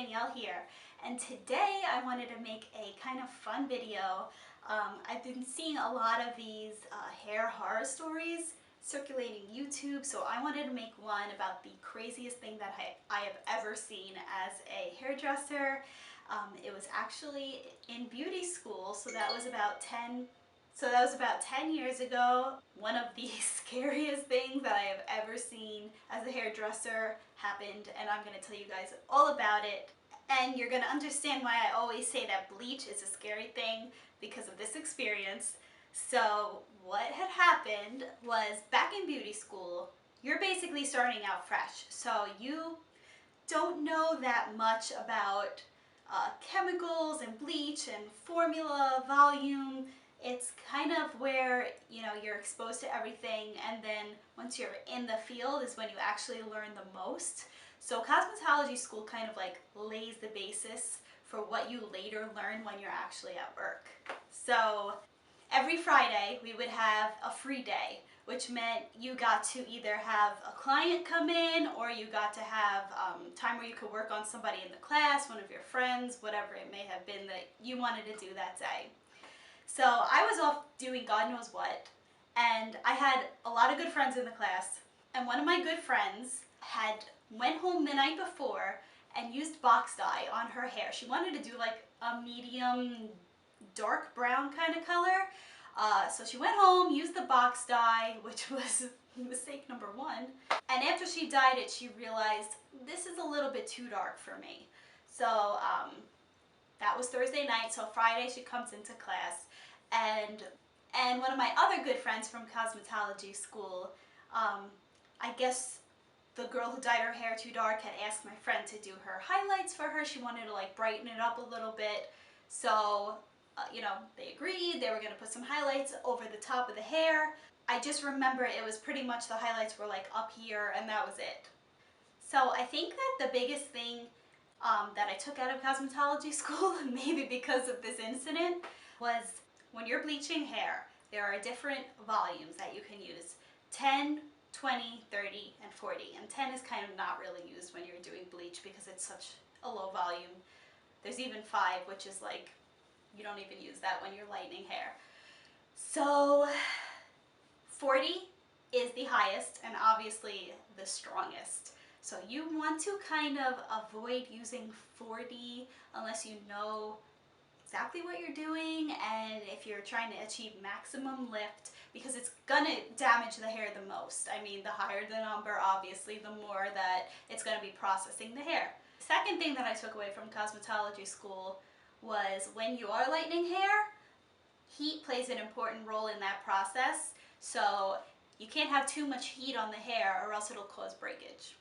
Danielle here, and today I wanted to make a kind of fun video. I've been seeing a lot of these hair horror stories circulating YouTube, so I wanted to make one about the craziest thing that I have ever seen as a hairdresser. It was actually in beauty school, so that was about 10 years ago. One of the scariest things that I have ever seen as a hairdresser happened, and I'm going to tell you guys all about it. And you're going to understand why I always say that bleach is a scary thing, because of this experience. So what had happened was, back in beauty school, you're basically starting out fresh. So you don't know that much about chemicals and bleach and formula, volume. It's kind of where, you're exposed to everything, and then once you're in the field is when you actually learn the most. So cosmetology school kind of like lays the basis for what you later learn when you're actually at work. So every Friday we would have a free day, which meant you got to either have a client come in, or you got to have time where you could work on somebody in the class, one of your friends, whatever it may have been that you wanted to do that day. So I was off doing God knows what, and I had a lot of good friends in the class, and one of my good friends had went home the night before and used box dye on her hair. She wanted to do like a medium dark brown kind of color. So she went home, used the box dye, which was mistake number one. And after she dyed it, she realized, this is a little bit too dark for me. So that was Thursday night. So Friday she comes into class, and one of my other good friends from cosmetology school, I guess the girl who dyed her hair too dark had asked my friend to do her highlights for her. She wanted to like brighten it up a little bit. So, they agreed. They were going to put some highlights over the top of the hair. I just remember it was pretty much, the highlights were like up here, and that was it. So I think that the biggest thing that I took out of cosmetology school, maybe because of this incident, was when you're bleaching hair, there are different volumes that you can use. 10, 20, 30, and 40. And 10 is kind of not really used when you're doing bleach because it's such a low volume. There's even 5, which is like, you don't even use that when you're lightening hair. So 40 is the highest and obviously the strongest. So you want to kind of avoid using 40 unless you know exactly what you're doing, and if you're trying to achieve maximum lift, because it's gonna damage the hair the most. I mean, the higher the number, obviously, the more that it's gonna be processing the hair. Second thing that I took away from cosmetology school was, when you are lightening hair, heat plays an important role in that process. So you can't have too much heat on the hair, or else it'll cause breakage.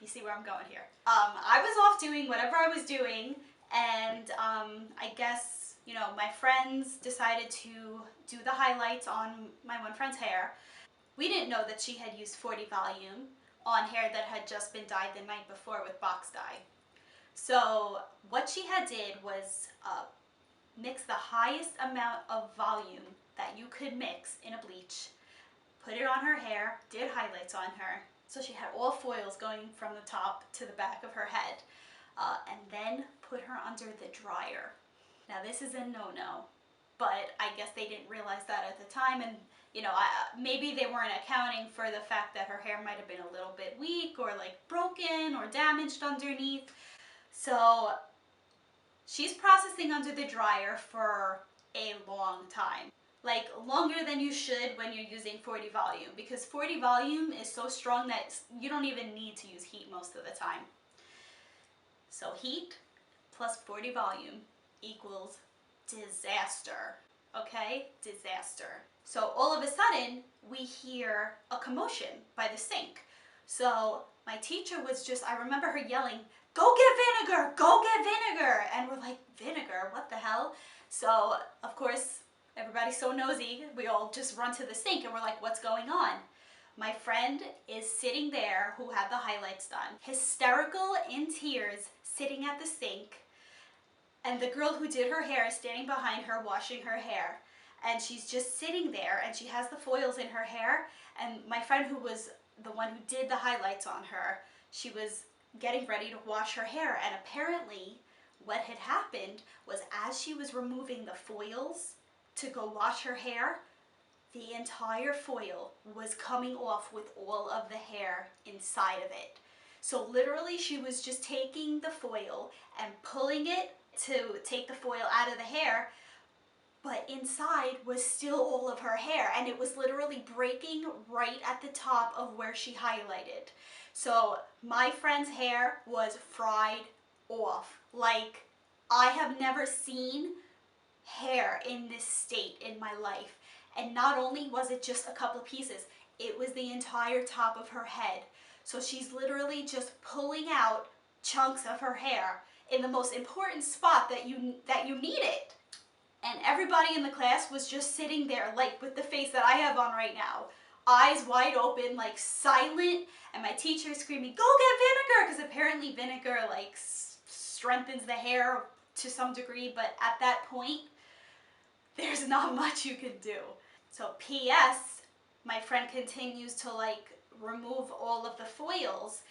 You see where I'm going here. I was off doing whatever I was doing, and I guess, my friends decided to do the highlights on my one friend's hair. We didn't know that she had used 40 volume on hair that had just been dyed the night before with box dye. So what she had did was mix the highest amount of volume that you could mix in a bleach, put it on her hair, did highlights on her. So she had all foils going from the top to the back of her head, and then put her under the dryer. Now this is a no-no, but I guess they didn't realize that at the time, and maybe they weren't accounting for the fact that her hair might have been a little bit weak, or like broken or damaged underneath. So she's processing under the dryer for a long time. Like, longer than you should when you're using 40 volume, because 40 volume is so strong that you don't even need to use heat most of the time. So heat plus 40 volume equals disaster, okay? Disaster. So all of a sudden, we hear a commotion by the sink. So my teacher was just, I remember her yelling, "Go get vinegar, go get vinegar." And we're like, vinegar, what the hell? So of course, everybody's so nosy, we all just run to the sink and we're like, what's going on? My friend is sitting there, who had the highlights done, hysterical, in tears, sitting at the sink. And the girl who did her hair is standing behind her, washing her hair. And she's just sitting there, and she has the foils in her hair. And my friend, who was the one who did the highlights on her, she was getting ready to wash her hair, and apparently what had happened was as she was removing the foils to go wash her hair, the entire foil was coming off with all of the hair inside of it. So literally she was just taking the foil and pulling it to take the foil out of the hair, but inside was still all of her hair, and it was literally breaking right at the top of where she highlighted. So my friend's hair was fried off. Like, I have never seen hair in this state in my life. And not only was it just a couple of pieces, it was the entire top of her head. So she's literally just pulling out chunks of her hair in the most important spot that you need it. And everybody in the class was just sitting there, like with the face that I have on right now, eyes wide open, like silent, and my teacher is screaming, "Go get vinegar!" Because apparently vinegar like strengthens the hair to some degree, but at that point, there's not much you could do. So P.S., my friend continues to like remove all of the foils,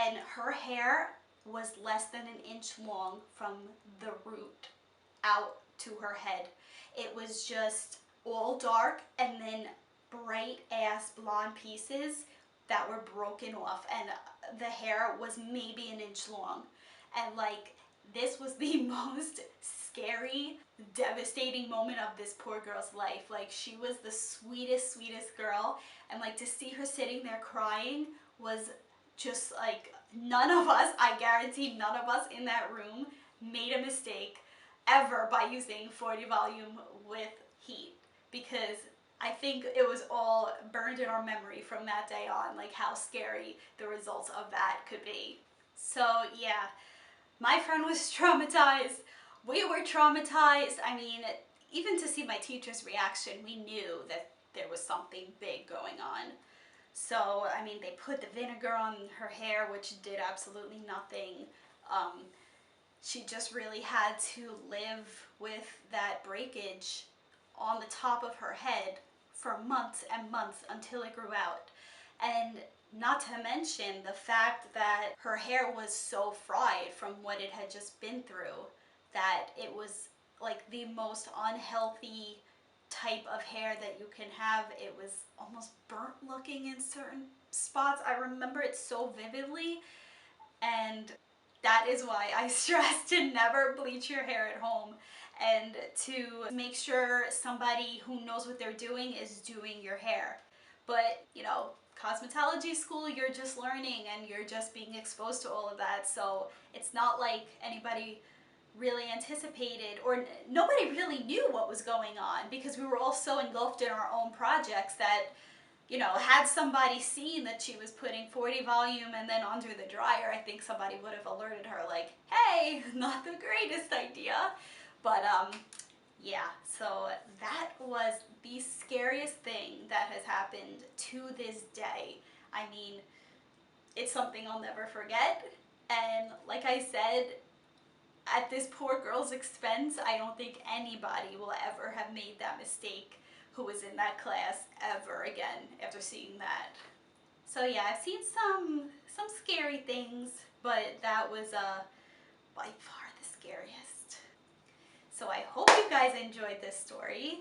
and her hair was less than an inch long from the root out to her head. It was just all dark and then bright ass blonde pieces that were broken off, and the hair was maybe an inch long. And like, this was the most scary, devastating moment of this poor girl's life. Like, she was the sweetest, sweetest girl, and like to see her sitting there crying was just like, none of us, I guarantee none of us in that room made a mistake ever by using 40 volume with heat, because I think it was all burned in our memory from that day on, like how scary the results of that could be. So yeah, my friend was traumatized. We were traumatized. I mean, even to see my teacher's reaction, we knew that there was something big going on. So, I mean, they put the vinegar on her hair, which did absolutely nothing. She just really had to live with that breakage on the top of her head for months and months until it grew out. And not to mention the fact that her hair was so fried from what it had just been through that it was like the most unhealthy type of hair that you can have. It was almost burnt looking in certain spots. I remember it so vividly, and that is why I stress to never bleach your hair at home, and to make sure somebody who knows what they're doing is doing your hair. But, you know, cosmetology school, you're just learning and you're just being exposed to all of that. So it's not like anybody really anticipated, or nobody really knew what was going on, because we were all so engulfed in our own projects that, you know, had somebody seen that she was putting 40 volume and then under the dryer, I think somebody would have alerted her like, hey, not the greatest idea. But yeah, so that was the scariest thing that has happened to this day. I mean, it's something I'll never forget. And like I said, at this poor girl's expense, I don't think anybody will ever have made that mistake who was in that class ever again after seeing that. So yeah, I've seen some scary things, but that was by far the scariest. So I hope you guys enjoyed this story.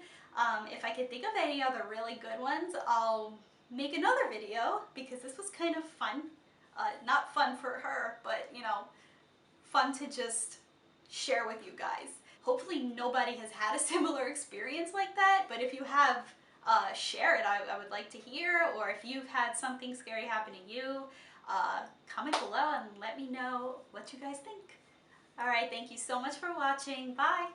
If I can think of any other really good ones, I'll make another video, because this was kind of fun. Not fun for her, but you know, fun to just share with you guys. Hopefully nobody has had a similar experience like that, but if you have, share it. I would like to hear, or if you've had something scary happen to you, comment below and let me know what you guys think. Alright, thank you so much for watching. Bye!